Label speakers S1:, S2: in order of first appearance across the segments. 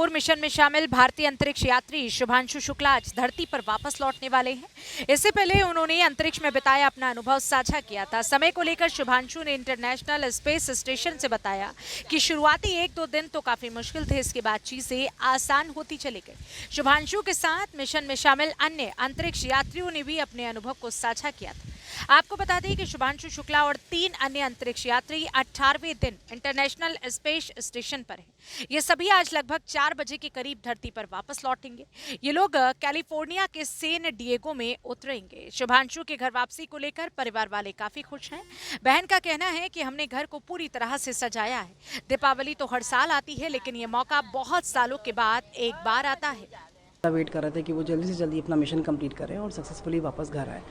S1: Crossover mission में शामिल भारतीय अंतरिक्ष यात्री शुभांशु शुक्ला आज धरती पर वापस लौटने वाले हैं। इससे पहले उन्होंने अंतरिक्ष में बिताया अपना अनुभव साझा किया था। समय को लेकर शुभांशु ने इंटरनेशनल स्पेस स्टेशन से बताया कि शुरुआती 1-2 दिन तो काफी मुश्किल थे, इसके बाद चीजें आसान होती चली गई। शुभांशु के साथ मिशन में शामिल अन्य अंतरिक्ष यात्रियों ने भी अपने अनुभव को साझा किया था। आपको बता दें कि शुभांशु शुक्ला और 3 अन्य अंतरिक्ष यात्री 18वें दिन इंटरनेशनल स्पेस स्टेशन पर हैं। ये सभी आज लगभग 4 बजे के करीब धरती पर वापस लौटेंगे। ये लोग कैलिफोर्निया के सैन डिएगो में उतरेंगे। शुभांशु के घर वापसी को लेकर परिवार वाले काफी खुश हैं। बहन का कहना है कि हमने घर को पूरी तरह से सजाया है। दीपावली तो हर साल आती है, लेकिन ये मौका बहुत सालों के बाद एक बार आता है।
S2: वेट कर रहे थे कि वो जल्दी से जल्दी अपना मिशन कंप्लीट करें और सक्सेसफुली वापस घर आए।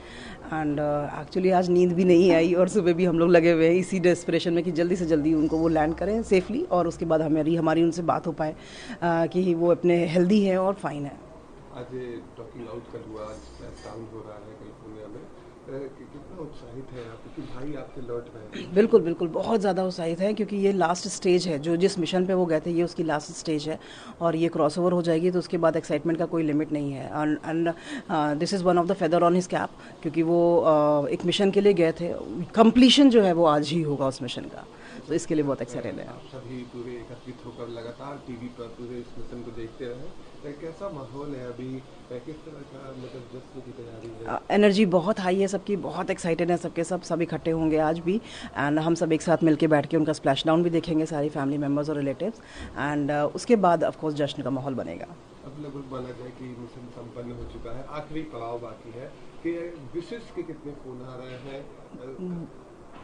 S2: एंड एक्चुअली आज नींद भी नहीं आई और सुबह भी हम लोग लगे हुए हैं इसी डेस्परेशन में कि जल्दी से जल्दी उनको वो लैंड करें सेफली और उसके बाद हमारी उनसे बात हो पाए कि वो अपने हेल्दी है और फाइन है।
S3: आज टॉकिंग आउट कल हुआ, आज साउंड हो रहा है कैलिफोर्निया में, कितना उत्साहित है आप क्योंकि भाई आपके लौट रहे हैं?
S2: बिल्कुल बिल्कुल बहुत ज़्यादा उत्साहित है क्योंकि ये लास्ट स्टेज है। जो जिस मिशन पे वो गए थे ये उसकी लास्ट स्टेज है और ये क्रॉसओवर हो जाएगी तो उसके बाद एक्साइटमेंट का कोई लिमिट नहीं है। And this is one of the feather on his cap क्योंकि वो एक मिशन के लिए गए थे। कंप्लीशन जो है वो आज ही होगा उस मिशन का, तो इसके लिए बहुत एक्साइटेड है।
S3: आप सभी पूरे एकत्रित होकर लगातार टीवी पर पूरे इस मिशन को देखते रहे, कैसा माहौल है अभी, किस तरह का मतलब जश्न की तैयारी है?
S2: एनर्जी बहुत हाई है सबकी, बहुत एक्साइटेड है सबके सब इकट्ठे होंगे आज भी। एंड हम सब एक साथ मिलके बैठ के उनका स्प्लैश डाउन भी देखेंगे, सारी फैमिली मेम्बर्स और रिलेटिव्स। एंड उसके बाद ऑफ कोर्स जश्न का माहौल बनेगा।
S3: अब लगभग माना जाए कि मिशन संपन्न हो चुका है, आखिरी पड़ाव बाकी है कि विशेष के कितने फोन आ रहे हैं?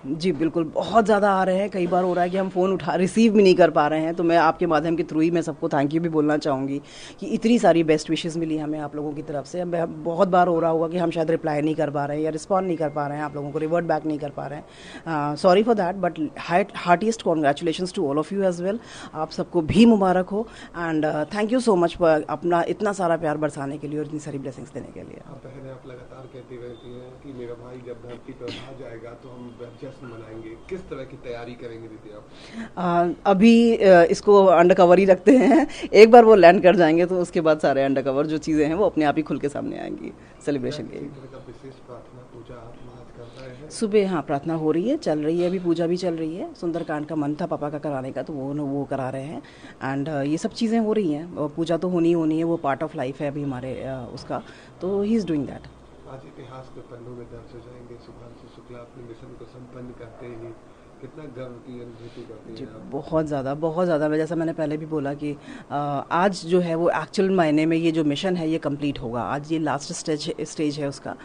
S2: जी बिल्कुल बहुत ज़्यादा आ रहे हैं। कई बार हो रहा है कि हम फ़ोन रिसीव भी नहीं कर पा रहे हैं, तो मैं आपके माध्यम के थ्रू ही मैं सबको थैंक यू भी बोलना चाहूँगी कि इतनी सारी बेस्ट विशेज़ मिली हमें आप लोगों की तरफ से। बहुत बार हो रहा होगा कि हम शायद रिप्लाई नहीं कर पा रहे हैं या रिस्पॉन्ड नहीं कर पा रहे हैं, आप लोगों को रिवर्ट बैक नहीं कर पा रहे हैं। Sorry for that, but heartiest congratulations to all of you as well. आप सबको भी मुबारक हो and thank you so much अपना इतना सारा प्यार बरसाने के लिए और इतनी सारी ब्लेसिंग्स देने के लिए।
S3: आप लगातार कहती रहती हैं कि मेरा भाई जब धरती पर आ जाएगा तो हम जश्न मनाएंगे, किस तरह की तैयारी करेंगे दीदी आप?
S2: अभी इसको अंडरकवर ही रखते हैं। एक बार वो लैंड कर जाएंगे तो उसके बाद सारे अंडरकवर जो चीज़ें हैं वो अपने आप ही खुल के सामने आएंगी सेलिब्रेशन के।
S3: विशेष प्रार्थना पूजा आप आज कर रहे हैं?
S2: सुबह हाँ प्रार्थना हो रही है, चल रही है, अभी पूजा भी चल रही है। सुंदरकांड का मन था पापा का कराने का तो वो करा रहे हैं। एंड ये सब चीज़ें हो रही हैं। पूजा तो होनी है, वो पार्ट ऑफ लाइफ है अभी हमारे उसका, तो ही इज़ डूइंग दैट।
S3: आज इतिहास के पन्नों में दर्ज हो जाएंगे शुभांशु शुक्ला अपने मिशन को संपन्न करते ही। कितना गर्व की अनुभूति करती
S2: जी
S3: हैं आप?
S2: बहुत ज़्यादा। जैसा मैंने पहले भी बोला कि आज जो है वो एक्चुअल मायने में ये जो मिशन है ये कंप्लीट होगा। आज ये लास्ट स्टेज है उसका।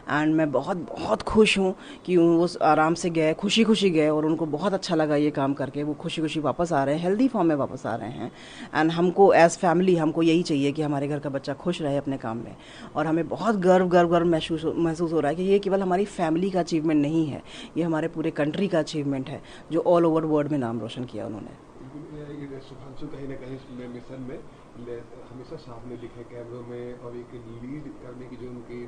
S2: एंड मैं बहुत खुश हूँ कि वो आराम से गए, खुशी गए और उनको बहुत अच्छा लगा ये काम करके। वो खुशी वापस आ रहे हैं, हेल्दी फॉर्म में वापस आ रहे हैं। एंड हमको एज फैमिली हमको यही चाहिए कि हमारे घर का बच्चा खुश रहे अपने काम में। और हमें बहुत गर्व महसूस हो रहा है कि ये केवल हमारी फैमिली का अचीवमेंट नहीं है, ये हमारे पूरे कंट्री का अचीवमेंट है जो ऑल ओवर वर्ल्ड में नाम रोशन किया उन्होंने।
S3: शुभांशु कहीं ना कहीं मिशन में हमेशा सामने दिखे कैमरों में और एक लीड करने की जो उनकी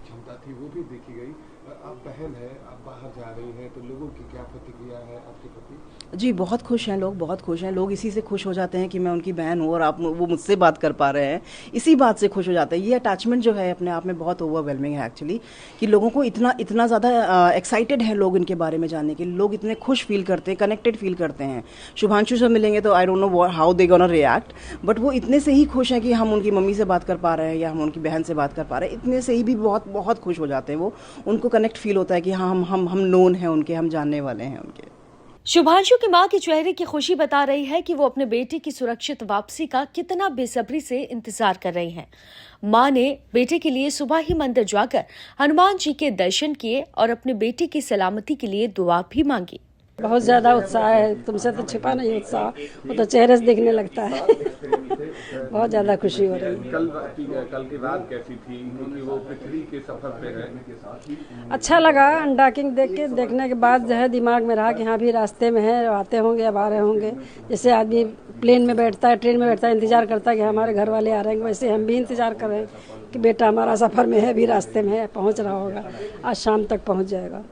S3: क्षमता थी वो भी देखी गई। आप बहन है, आप बाहर जा रही हैं, तो लोगों की क्या प्रतिक्रिया है आपके प्रति?
S2: जी बहुत खुश हैं लोग, बहुत खुश हैं लोग। इसी से खुश हो जाते हैं कि मैं उनकी बहन हूँ और वो मुझसे बात कर पा रहे हैं, इसी बात से खुश हो जाते हैं। ये अटैचमेंट जो है अपने आप में बहुत ओवरवेलमिंग है एक्चुअली, कि लोगों को इतना ज़्यादा एक्साइटेड है लोग इनके बारे में जानने के लिए। लोग इतने खुश फील करते हैं, कनेक्टेड फील करते हैं। शुभांशु से मिलेंगे तो I don't know how they gonna react, but वो इतने से ही खुश हैं कि हम उनकी मम्मी से बात कर पा रहे हैं या हम उनकी बहन से बात कर पा रहे हैं। इतने से ही भी बहुत खुश हो जाते हैं वो। उनको कनेक्ट फील होता है कि हाँ हम नोन हैं उनके, हम जानने वाले हैं उनके।
S4: शुभांशु की मां के चेहरे की खुशी बता रही है कि वो अपने बेटे की सुरक्षित वापसी का कितना बेसब्री से इंतजार कर रही हैं। मां ने बेटे के लिए सुबह ही मंदिर जाकर हनुमान जी के दर्शन किए और अपने बेटे की सलामती के लिए दुआ भी मांगी।
S5: बहुत ज़्यादा उत्साह है, तुमसे तो छिपा नहीं उत्साह, वो तो चेहरे से दिखने लगता है। बहुत ज़्यादा खुशी हो रही है।
S3: कल की रात कैसी थी, क्योंकि वो पृथ्वी के सफर पे है?
S5: अच्छा लगा। अनडॉकिंग देखने के बाद जो है दिमाग में रहा कि हाँ भी रास्ते में है, आते होंगे अब आ रहे होंगे। जैसे आदमी प्लेन में बैठता है, ट्रेन में बैठता है, इंतजार करता है कि हमारे घर वाले आ रहे हैं, वैसे हम भी इंतजार कर रहे हैं कि बेटा हमारा सफ़र में है, अभी रास्ते में है, पहुँच रहा होगा, आज शाम तक पहुँच जाएगा।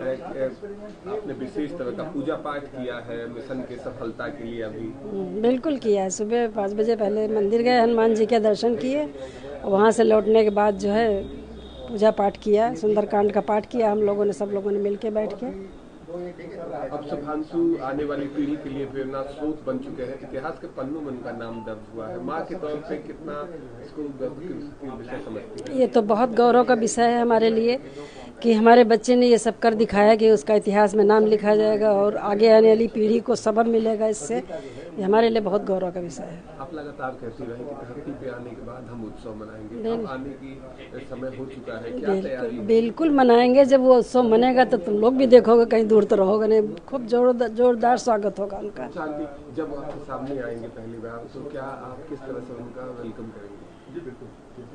S3: आपने विशेष तरह का पूजा पाठ किया है मिशन के सफलता के लिए अभी?
S5: बिल्कुल किया है। सुबह 5 बजे पहले मंदिर गए, हनुमान जी के दर्शन किए, वहाँ से लौटने के बाद जो है पूजा पाठ किया, सुंदरकांड का पाठ किया हम लोगों ने, सब लोगों ने मिल के बैठ के।
S3: अब शुभांशु आने वाली पीढ़ी के लिए प्रेरणा स्रोत बन चुके हैं, इतिहास के पन्नों में उनका नाम दर्ज हुआ है। माँ के तौर पे कितना इसको गर्व की विषय समझती है?
S5: ये तो बहुत गौरव का विषय है हमारे लिए कि हमारे बच्चे ने ये सब कर दिखाया कि उसका इतिहास में नाम लिखा जाएगा और आगे आने वाली पीढ़ी को सबक मिलेगा इससे। ये हमारे लिए बहुत गौरव का विषय है।
S3: आप लगातार कहती रहे कि धरती पे आने के बाद हम उत्सव मनाएंगे, अब आने की समय हो चुका है, क्या तैयारी?
S5: बिल्कुल मनाएंगे। जब वो उत्सव मनेगा तो तुम लोग भी देखोगे, कहीं दूर तो रहोगे नहीं। खूब जोरदार स्वागत होगा उनका।
S3: चांदी, जब आपके सामने आएंगे पहली बार तो क्या आप किस तरह से उनका वेलकम करेंगे?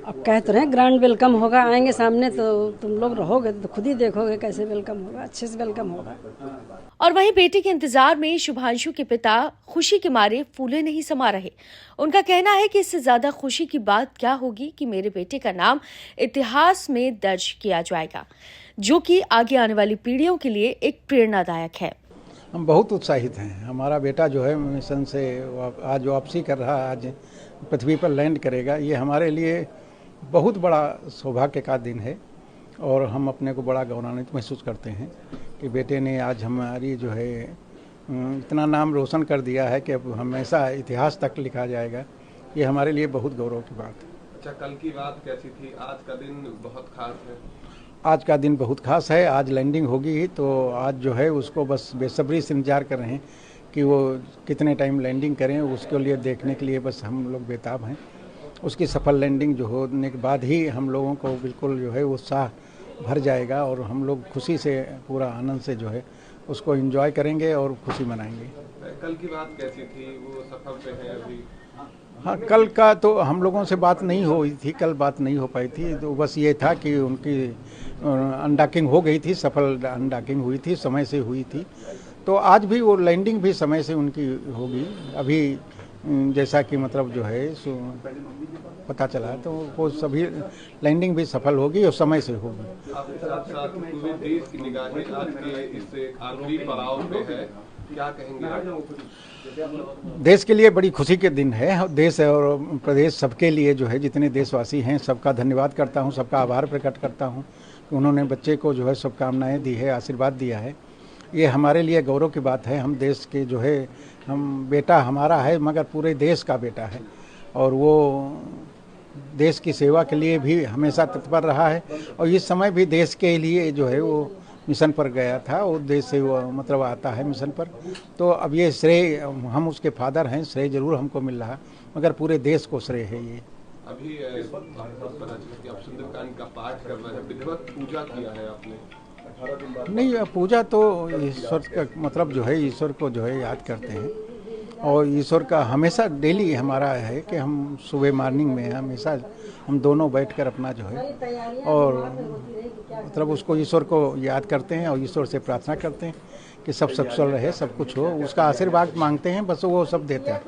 S5: अब कह तो रहे हैं ग्रैंड वेलकम होगा, आएंगे सामने तो तुम लोग रहोगे तो खुद ही देखोगे कैसे वेलकम होगा, अच्छे से वेलकम होगा।
S4: और वहीं बेटे के इंतजार में शुभांशु के पिता खुशी के मारे फूले नहीं समा रहे। उनका कहना है कि इससे ज्यादा खुशी की बात क्या होगी कि मेरे बेटे का नाम इतिहास में दर्ज किया जाएगा, जो कि आगे आने वाली पीढ़ियों के लिए एक प्रेरणादायक है।
S6: हम बहुत उत्साहित हैं। हमारा बेटा जो है मिशन से आज वापसी कर रहा है, आज पृथ्वी पर लैंड करेगा। ये हमारे लिए बहुत बड़ा सौभाग्य का दिन है और हम अपने को बड़ा गौरवान्वित महसूस करते हैं कि बेटे ने आज हमारी जो है इतना नाम रोशन कर दिया है कि अब हमेशा इतिहास तक लिखा जाएगा। ये हमारे लिए बहुत गौरव की बात है।
S3: अच्छा, कल की बात कैसी थी? आज का दिन बहुत खास है।
S6: आज का दिन बहुत खास है। आज लैंडिंग होगी तो आज जो है उसको बस बेसब्री से इंतजार कर रहे हैं कि वो कितने टाइम लैंडिंग करें, उसके लिए देखने के लिए बस हम लोग बेताब हैं। उसकी सफल लैंडिंग जो होने के बाद ही हम लोगों को बिल्कुल जो है उत्साह भर जाएगा और हम लोग खुशी से पूरा आनंद से जो है उसको एंजॉय करेंगे और खुशी मनाएंगे।
S3: कल की बात कैसी थी? वो सफर पे है अभी?
S6: हाँ, कल का तो हम लोगों से बात नहीं हुई थी, कल बात नहीं हो पाई थी। तो बस ये था कि उनकी अनडॉकिंग हो गई थी, सफल अनडॉकिंग हुई थी, समय से हुई थी। तो आज भी वो लैंडिंग भी समय से उनकी होगी। अभी जैसा कि मतलब जो है पता चला तो वो सभी लैंडिंग भी सफल होगी और समय से होगी।
S3: आपके साथ साथ पूरे देश की निगाहें आज के इस आखिरी पड़ाव पे है, क्या कहेंगे आप?
S6: देश के लिए बड़ी खुशी के दिन है। देश और प्रदेश सबके लिए जो है, जितने देशवासी हैं सबका धन्यवाद करता हूं, सबका आभार प्रकट करता हूं कि उन्होंने बच्चे को जो है शुभकामनाएं दी है, आशीर्वाद दिया है। ये हमारे लिए गौरव की बात है। हम देश के जो है, हम बेटा हमारा है मगर पूरे देश का बेटा है और वो देश की सेवा के लिए भी हमेशा तत्पर रहा है और इस समय भी देश के लिए जो है वो मिशन पर गया था और देश से वो मतलब आता है मिशन पर। तो अब ये श्रेय, हम उसके फादर हैं, श्रेय जरूर हमको मिल रहा मगर पूरे देश को श्रेय है ये।
S3: अभी पता चला कि आप सुंदरकांड का पाठ कर रहे हैं, विधिवत पूजा किया है आपने?
S6: नहीं, पूजा तो ईश्वर का मतलब जो है ईश्वर को जो है याद करते हैं और ईश्वर का हमेशा डेली हमारा है कि हम सुबह मॉर्निंग में हमेशा हम दोनों बैठकर अपना जो है और मतलब उसको ईश्वर को याद करते हैं और ईश्वर से प्रार्थना करते हैं कि सब सकुशल रहे, सब कुछ हो, उसका आशीर्वाद मांगते हैं। बस वो सब देते हैं,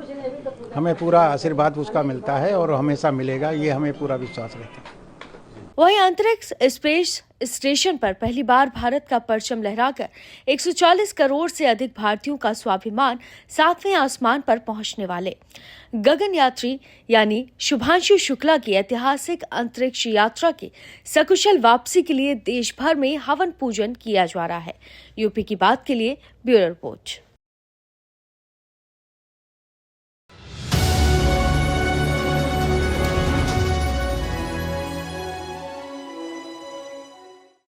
S6: हमें पूरा आशीर्वाद उसका मिलता है और हमेशा मिलेगा, ये हमें पूरा विश्वास रहता है।
S4: वहीं अंतरिक्ष स्पेस स्टेशन पर पहली बार भारत का परचम लहराकर 140 करोड़ से अधिक भारतीयों का स्वाभिमान 7वें आसमान पर पहुंचने वाले गगन यात्री यानी शुभांशु शुक्ला की ऐतिहासिक अंतरिक्ष यात्रा की सकुशल वापसी के लिए देश भर में हवन पूजन किया जा रहा है। यूपी की बात के लिए ब्यूरो रिपोर्ट।